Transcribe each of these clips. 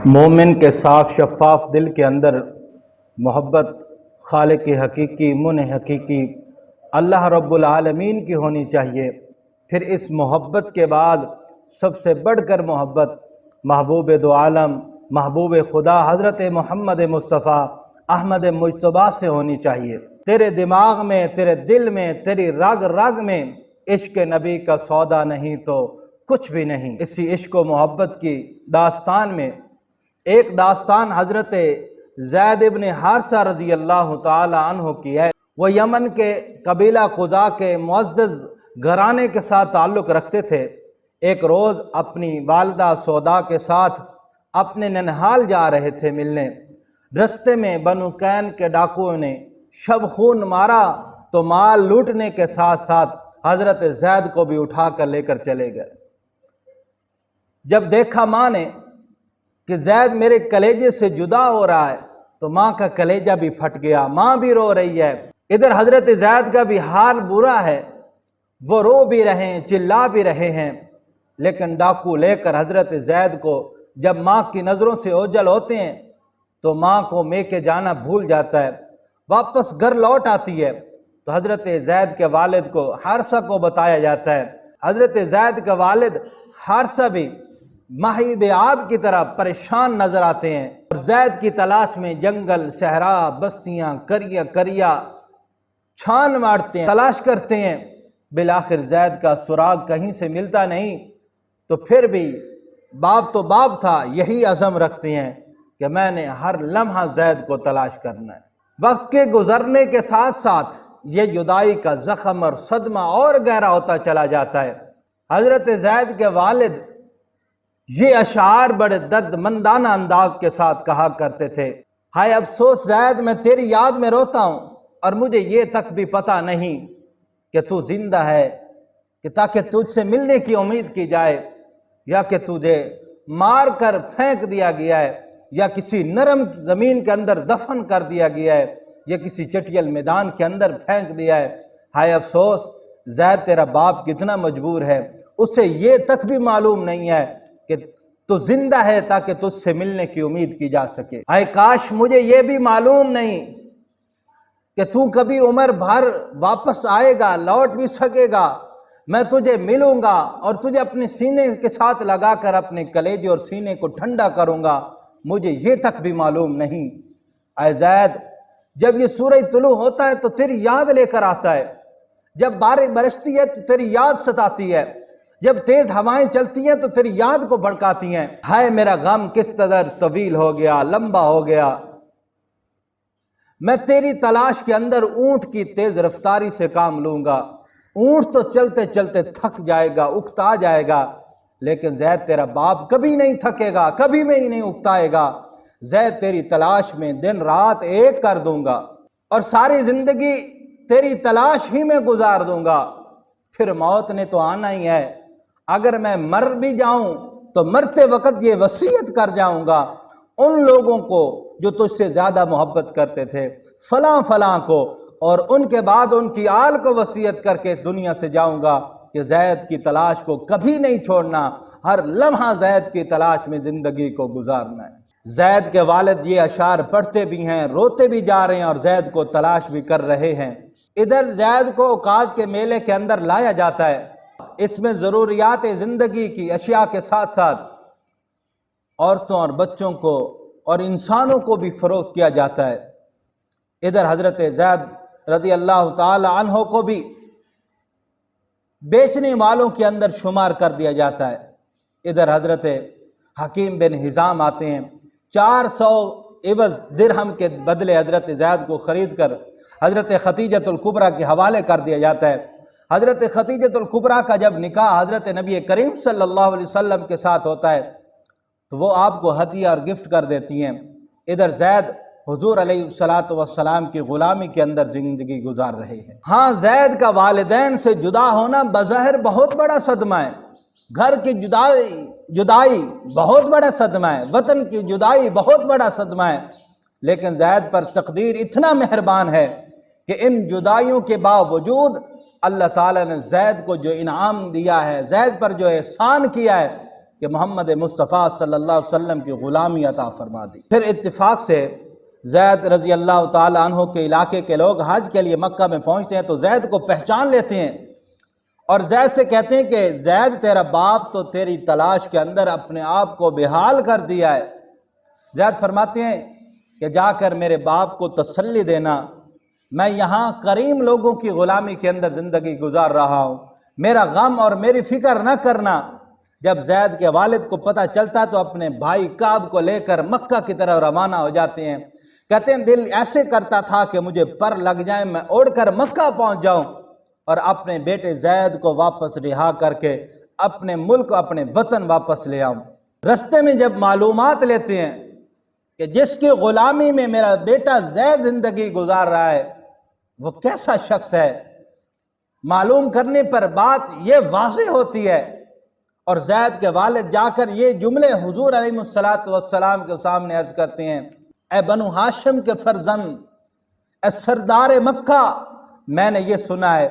مومن کے صاف شفاف دل کے اندر محبت خالق حقیقی حقیقی اللہ رب العالمین کی ہونی چاہیے۔ پھر اس محبت کے بعد سب سے بڑھ کر محبت محبوب دو عالم محبوب خدا حضرت محمد مصطفیٰ احمد مجتبیٰ سے ہونی چاہیے۔ تیرے دماغ میں، تیرے دل میں، تیری رگ رگ میں عشق نبی کا سودا نہیں تو کچھ بھی نہیں۔ اسی عشق و محبت کی داستان میں ایک داستان حضرت زید ابن حارثہ رضی اللہ تعالی عنہ کی ہے۔ وہ یمن کے قبیلہ قضاء کے معزز گھرانے کے ساتھ تعلق رکھتے تھے۔ ایک روز اپنی والدہ سودا کے ساتھ اپنے ننہال جا رہے تھے ملنے۔ رستے میں بنو کین کے ڈاکوؤں نے شب خون مارا تو مال لوٹنے کے ساتھ ساتھ حضرت زید کو بھی اٹھا کر لے کر چلے گئے۔ جب دیکھا ماں نے کہ زید میرے کلیجے سے جدا ہو رہا ہے تو ماں کا کلیجہ بھی پھٹ گیا، ماں بھی رو رہی ہے۔ ادھر حضرت زید کا بھی حال برا ہے، وہ رو بھی رہے ہیں، چلا بھی رہے ہیں، لیکن ڈاکو لے کر حضرت زید کو جب ماں کی نظروں سے اوجھل ہوتے ہیں تو ماں کو لے کے جانا بھول جاتا ہے۔ واپس گھر لوٹ آتی ہے تو حضرت زید کے والد کو حارثہ کو بتایا جاتا ہے۔ حضرت زید کا والد حارثہ بھی مہیب آب کی طرح پریشان نظر آتے ہیں اور زید کی تلاش میں جنگل، صحرا، بستیاں، کریا چھان مارتے ہیں، تلاش کرتے ہیں۔ بالآخر زید کا سراغ کہیں سے ملتا نہیں تو پھر بھی باپ تو باپ تھا، یہی عزم رکھتے ہیں کہ میں نے ہر لمحہ زید کو تلاش کرنا ہے۔ وقت کے گزرنے کے ساتھ ساتھ یہ جدائی کا زخم اور صدمہ اور گہرا ہوتا چلا جاتا ہے۔ حضرت زید کے والد یہ اشعار بڑے درد مندانہ انداز کے ساتھ کہا کرتے تھے، ہائے افسوس زید، میں تیری یاد میں روتا ہوں اور مجھے یہ تک بھی پتہ نہیں کہ تو زندہ ہے کہ تاکہ تجھ سے ملنے کی امید کی جائے، یا کہ تجھے مار کر پھینک دیا گیا ہے، یا کسی نرم زمین کے اندر دفن کر دیا گیا ہے، یا کسی چٹیل میدان کے اندر پھینک دیا ہے۔ ہائے افسوس زید، تیرا باپ کتنا مجبور ہے، اسے یہ تک بھی معلوم نہیں ہے کہ تو زندہ ہے تاکہ تجھ سے ملنے کی امید کی جا سکے۔ ہائے کاش مجھے یہ بھی معلوم نہیں کہ تو کبھی عمر بھر واپس آئے گا، لوٹ بھی سکے گا، میں تجھے ملوں گا اور تجھے اپنے سینے کے ساتھ لگا کر اپنے کلیجے اور سینے کو ٹھنڈا کروں گا، مجھے یہ تک بھی معلوم نہیں۔ اے زید، جب یہ سورج طلوع ہوتا ہے تو تیری یاد لے کر آتا ہے، جب بارش برستی ہے تو تیری یاد ستاتی ہے، جب تیز ہوائیں چلتی ہیں تو تیری یاد کو بھڑکاتی ہیں۔ ہائے میرا غم کس قدر طویل ہو گیا، لمبا ہو گیا، میں تیری تلاش کے اندر اونٹ کی تیز رفتاری سے کام لوں گا۔ اونٹ تو چلتے چلتے تھک جائے گا، اکتا جائے گا، لیکن زید تیرا باپ کبھی نہیں تھکے گا، کبھی میں ہی نہیں اکتائے گا۔ زید تیری تلاش میں دن رات ایک کر دوں گا اور ساری زندگی تیری تلاش ہی میں گزار دوں گا۔ پھر موت نے تو آنا ہی ہے، اگر میں مر بھی جاؤں تو مرتے وقت یہ وصیت کر جاؤں گا ان لوگوں کو جو تجھ سے زیادہ محبت کرتے تھے، فلاں فلاں کو، اور ان کے بعد ان کی آل کو وصیت کر کے دنیا سے جاؤں گا کہ زید کی تلاش کو کبھی نہیں چھوڑنا، ہر لمحہ زید کی تلاش میں زندگی کو گزارنا ہے۔ زید کے والد یہ اشعار پڑھتے بھی ہیں، روتے بھی جا رہے ہیں اور زید کو تلاش بھی کر رہے ہیں۔ ادھر زید کو اوقاز کے میلے کے اندر لایا جاتا ہے، اس میں ضروریات زندگی کی اشیاء کے ساتھ ساتھ عورتوں اور بچوں کو اور انسانوں کو بھی فروخت کیا جاتا ہے۔ ادھر حضرت زید رضی اللہ تعالی عنہ کو بھی بیچنے والوں کے اندر شمار کر دیا جاتا ہے۔ ادھر حضرت حکیم بن حزام آتے ہیں، 400 عوض درہم کے بدلے حضرت زید کو خرید کر حضرت خدیجۃ الکبریٰ کے حوالے کر دیا جاتا ہے۔ حضرت خدیجۃ الکبریٰ کا جب نکاح حضرت نبی کریم صلی اللہ علیہ وسلم کے ساتھ ہوتا ہے تو وہ آپ کو ہدیہ اور گفٹ کر دیتی ہیں۔ ادھر زید حضور علیہ السلام کی غلامی کے اندر زندگی گزار رہے ہیں۔ ہاں، زید کا والدین سے جدا ہونا بظاہر بہت بڑا صدمہ ہے، گھر کی جدائی بہت بڑا صدمہ ہے، وطن کی جدائی بہت بڑا صدمہ ہے، لیکن زید پر تقدیر اتنا مہربان ہے کہ ان جدائیوں کے باوجود اللہ تعالیٰ نے زید کو جو انعام دیا ہے، زید پر جو احسان کیا ہے، کہ محمد مصطفیٰ صلی اللہ علیہ وسلم کی غلامی عطا فرما دی۔ پھر اتفاق سے زید رضی اللہ تعالیٰ عنہ کے علاقے کے لوگ حج کے لیے مکہ میں پہنچتے ہیں تو زید کو پہچان لیتے ہیں اور زید سے کہتے ہیں کہ زید تیرا باپ تو تیری تلاش کے اندر اپنے آپ کو بحال کر دیا ہے۔ زید فرماتے ہیں کہ جا کر میرے باپ کو تسلی دینا، میں یہاں کریم لوگوں کی غلامی کے اندر زندگی گزار رہا ہوں، میرا غم اور میری فکر نہ کرنا۔ جب زید کے والد کو پتہ چلتا تو اپنے بھائی کعب کو لے کر مکہ کی طرف روانہ ہو جاتے ہیں۔ کہتے ہیں دل ایسے کرتا تھا کہ مجھے پر لگ جائیں، میں اڑ کر مکہ پہنچ جاؤں اور اپنے بیٹے زید کو واپس رہا کر کے اپنے ملک اپنے وطن واپس لے آؤں۔ رستے میں جب معلومات لیتے ہیں کہ جس کی غلامی میں میرا بیٹا زید زندگی گزار رہا ہے وہ کیسا شخص ہے، معلوم کرنے پر بات یہ واضح ہوتی ہے اور زید کے والد جا کر یہ جملے حضور علیہ السلام کے سامنے عرض کرتے ہیں، اے بنو ہاشم کے فرزند، اے سردار مکہ، میں نے یہ سنا ہے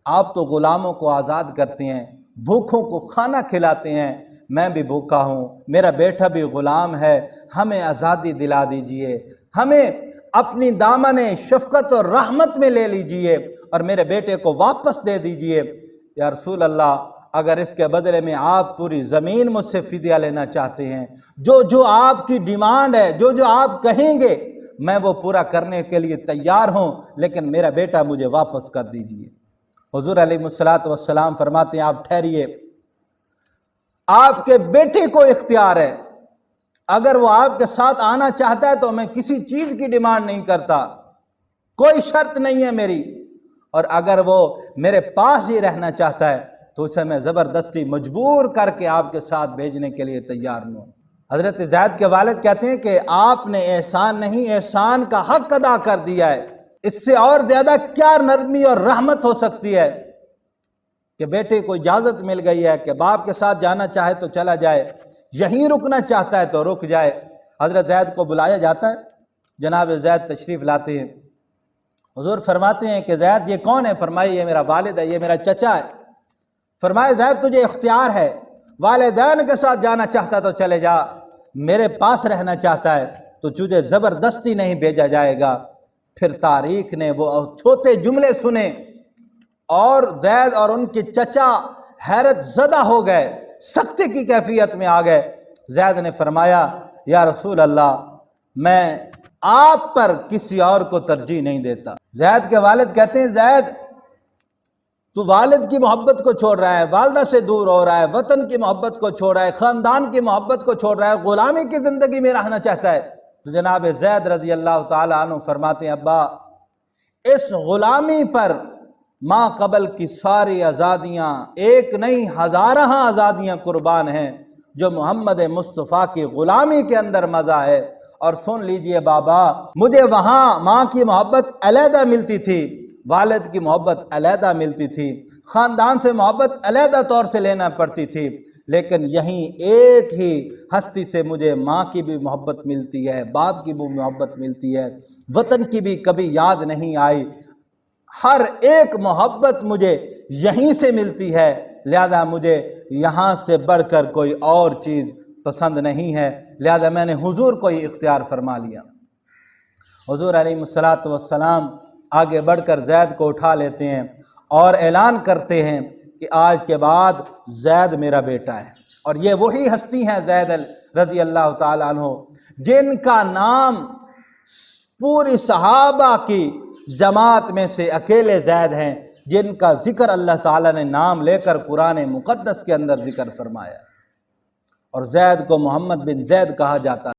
آپ تو غلاموں کو آزاد کرتے ہیں، بھوکھوں کو کھانا کھلاتے ہیں، میں بھی بھوکا ہوں، میرا بیٹا بھی غلام ہے، ہمیں آزادی دلا دیجئے، ہمیں اپنی دامن شفقت اور رحمت میں لے لیجئے اور میرے بیٹے کو واپس دے دیجئے۔ یا رسول اللہ، اگر اس کے بدلے میں آپ پوری زمین مجھ سے فدیہ لینا چاہتے ہیں، جو آپ کی ڈیمانڈ ہے، جو آپ کہیں گے میں وہ پورا کرنے کے لیے تیار ہوں، لیکن میرا بیٹا مجھے واپس کر دیجئے۔ حضور علیہ السلام فرماتے ہیں آپ ٹھہریے، آپ کے بیٹے کو اختیار ہے، اگر وہ آپ کے ساتھ آنا چاہتا ہے تو میں کسی چیز کی ڈیمانڈ نہیں کرتا، کوئی شرط نہیں ہے میری، اور اگر وہ میرے پاس ہی رہنا چاہتا ہے تو اسے میں زبردستی مجبور کر کے آپ کے ساتھ بھیجنے کے لیے تیار ہوں۔ حضرت زید کے والد کہتے ہیں کہ آپ نے احسان نہیں، احسان کا حق ادا کر دیا ہے، اس سے اور زیادہ کیا نرمی اور رحمت ہو سکتی ہے کہ بیٹے کو اجازت مل گئی ہے کہ باپ کے ساتھ جانا چاہے تو چلا جائے، یہیں رکنا چاہتا ہے تو رک جائے۔ حضرت زید کو بلایا جاتا ہے، جناب زید تشریف لاتے ہیں، حضور فرماتے ہیں کہ زید یہ کون ہے؟ فرمائے یہ میرا والد ہے، یہ میرا چچا ہے۔ فرمائے زید تجھے اختیار ہے، والدین کے ساتھ جانا چاہتا تو چلے جا، میرے پاس رہنا چاہتا ہے تو تجھے زبردستی نہیں بھیجا جائے گا۔ پھر تاریخ نے وہ چھوٹے جملے سنے اور زید اور ان کے چچا حیرت زدہ ہو گئے، سختی کی کیفیت میں آ گئے۔ زید نے فرمایا یا رسول اللہ، میں آپ پر کسی اور کو ترجیح نہیں دیتا۔ زید کے والد کہتے ہیں زید تو والد کی محبت کو چھوڑ رہا ہے، والدہ سے دور ہو رہا ہے، وطن کی محبت کو چھوڑ رہا ہے، خاندان کی محبت کو چھوڑ رہا ہے، غلامی کی زندگی میں رہنا چاہتا ہے۔ تو جناب زید رضی اللہ تعالیٰ عنہ فرماتے ہیں ابا، اس غلامی پر ماں قبل کی ساری آزادیاں ایک نہیں ہزارہ آزادیاں قربان ہیں، جو محمد مصطفیٰ کی غلامی کے اندر مزہ ہے۔ اور سن لیجئے بابا، مجھے وہاں ماں کی محبت علیحدہ ملتی تھی، والد کی محبت علیحدہ ملتی تھی، خاندان سے محبت علیحدہ طور سے لینا پڑتی تھی، لیکن یہیں ایک ہی ہستی سے مجھے ماں کی بھی محبت ملتی ہے، باپ کی بھی محبت ملتی ہے، وطن کی بھی کبھی یاد نہیں آئی، ہر ایک محبت مجھے یہیں سے ملتی ہے، لہذا مجھے یہاں سے بڑھ کر کوئی اور چیز پسند نہیں ہے، لہذا میں نے حضور کو ہی اختیار فرما لیا۔ حضور علیہ السلام آگے بڑھ کر زید کو اٹھا لیتے ہیں اور اعلان کرتے ہیں کہ آج کے بعد زید میرا بیٹا ہے۔ اور یہ وہی ہستی ہیں زید رضی اللہ تعالیٰ عنہ جن کا نام پوری صحابہ کی جماعت میں سے اکیلے زید ہیں، جن کا ذکر اللہ تعالیٰ نے نام لے کر قرآن مقدس کے اندر ذکر فرمایا، اور زید کو محمد بن زید کہا جاتا ہے۔